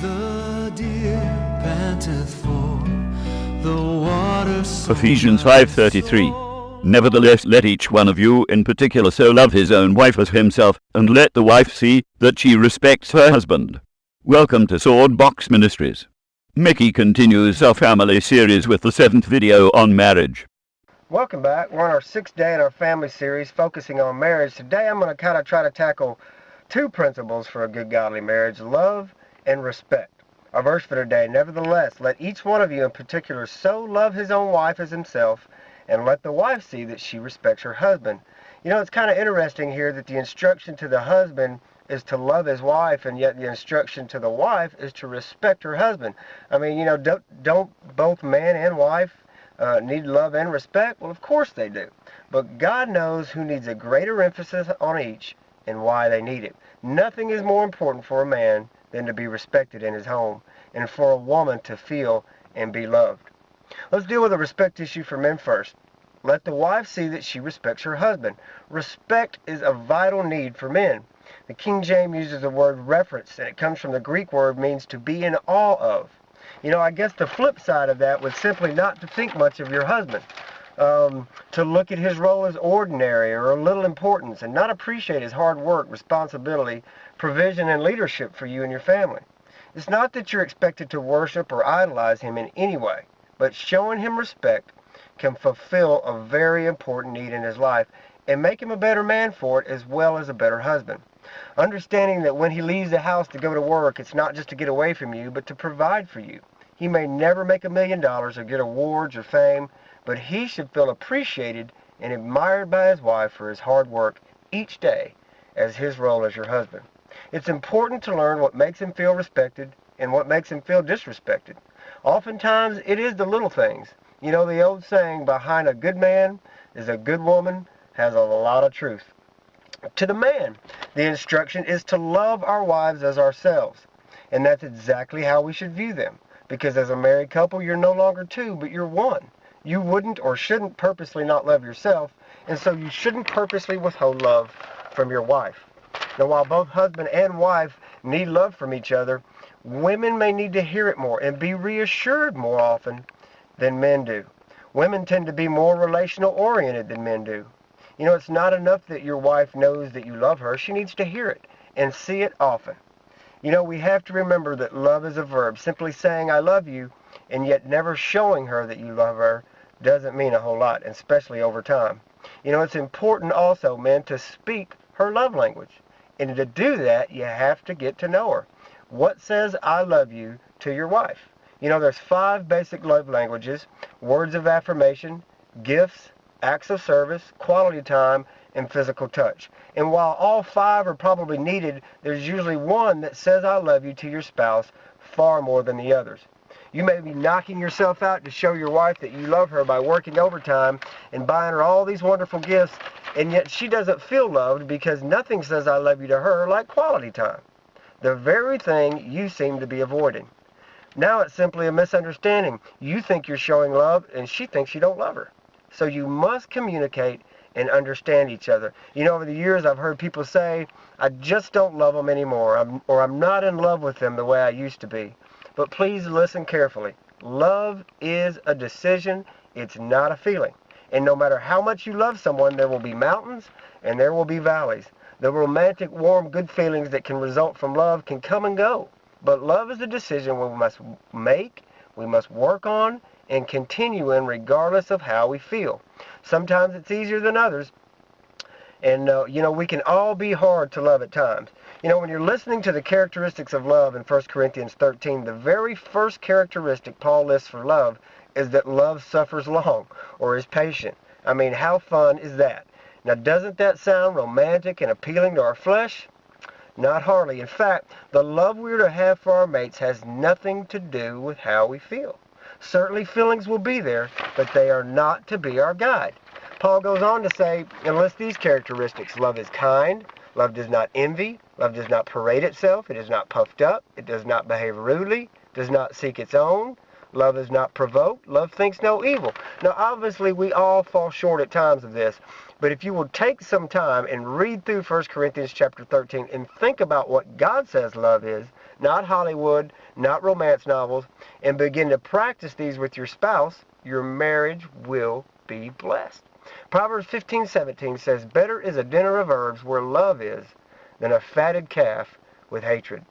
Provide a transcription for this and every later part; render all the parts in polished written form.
the deer panteth for the water. Ephesians 5:33. Nevertheless, let each one of you in particular so love his own wife as himself, and let the wife see that she respects her husband. Welcome to Swordbox Ministries. Mickey continues our family series with the 7th video on marriage. Welcome back. We're on our 6th day in our family series focusing on marriage. Today I'm going to kind of try to tackle two principles for a good godly marriage: love and respect. Our verse for today: nevertheless, let each one of you in particular so love his own wife as himself, and let the wife see that she respects her husband. You know, it's kind of interesting here that the instruction to the husband is to love his wife, and yet the instruction to the wife is to respect her husband. I mean, you know, don't both man and wife need love and respect? Well, of course they do. But God knows who needs a greater emphasis on each and why they need it. Nothing is more important for a man than to be respected in his home, and for a woman to feel and be loved. Let's deal with the respect issue for men first. Let the wife see that she respects her husband. Respect is a vital need for men. The King James uses the word reverence, and it comes from the Greek word means to be in awe of. You know, I guess the flip side of that was simply not to think much of your husband, to look at his role as ordinary or of little importance, and not appreciate his hard work, responsibility, provision, and leadership for you and your family. It's not that you're expected to worship or idolize him in any way, but showing him respect can fulfill a very important need in his life and make him a better man for it, as well as a better husband. Understanding that when he leaves the house to go to work, it's not just to get away from you, but to provide for you. He may never make $1 million or get awards or fame, but he should feel appreciated and admired by his wife for his hard work each day as his role as your husband. It's important to learn what makes him feel respected and what makes him feel disrespected. Oftentimes, it is the little things. You know, the old saying, behind a good man is a good woman, has a lot of truth. To the man, the instruction is to love our wives as ourselves. And that's exactly how we should view them. Because as a married couple, you're no longer two, but you're one. You wouldn't or shouldn't purposely not love yourself, and so you shouldn't purposely withhold love from your wife. Now, while both husband and wife need love from each other, women may need to hear it more and be reassured more often than men do. Women tend to be more relational oriented than men do. You know, it's not enough that your wife knows that you love her. She needs to hear it and see it often. You know, we have to remember that love is a verb. Simply saying I love you and yet never showing her that you love her doesn't mean a whole lot, especially over time. You know, it's important also, men, to speak her love language. And to do that, you have to get to know her. What says I love you to your wife? You know, there's 5 basic love languages: words of affirmation, gifts, acts of service, quality time, and physical touch. And while all 5 are probably needed, there's usually one that says I love you to your spouse far more than the others. You may be knocking yourself out to show your wife that you love her by working overtime and buying her all these wonderful gifts, and yet she doesn't feel loved because nothing says I love you to her like quality time, the very thing you seem to be avoiding. Now it's simply a misunderstanding. You think you're showing love, and she thinks you don't love her. So you must communicate and understand each other. You know, over the years I've heard people say, I just don't love them anymore, or I'm not in love with them the way I used to be. But please listen carefully. Love is a decision. It's not a feeling. And no matter how much you love someone, there will be mountains and there will be valleys. The romantic, warm, good feelings that can result from love can come and go. But love is a decision we must make, we must work on, and continue in regardless of how we feel. Sometimes it's easier than others. And, you know, we can all be hard to love at times. You know, when you're listening to the characteristics of love in 1 Corinthians 13, the very first characteristic Paul lists for love is that love suffers long or is patient. I mean, how fun is that? Now, doesn't that sound romantic and appealing to our flesh? Not hardly. In fact, the love we're to have for our mates has nothing to do with how we feel. Certainly feelings will be there, but they are not to be our guide. Paul goes on to say, and list these characteristics: love is kind, love does not envy, love does not parade itself, it is not puffed up, it does not behave rudely, does not seek its own, love is not provoked, love thinks no evil. Now obviously we all fall short at times of this, but if you will take some time and read through 1 Corinthians chapter 13 and think about what God says love is, not Hollywood, not romance novels, and begin to practice these with your spouse, your marriage will be blessed. Proverbs 15:17 says, "Better is a dinner of herbs where love is than a fatted calf with hatred."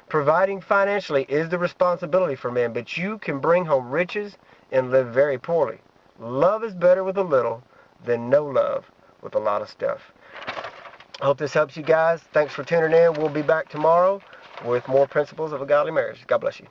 Providing financially is the responsibility for men, but you can bring home riches and live very poorly. Love is better with a little than no love with a lot of stuff. I hope this helps you guys. Thanks for tuning in. We'll be back tomorrow with more principles of a godly marriage. God bless you.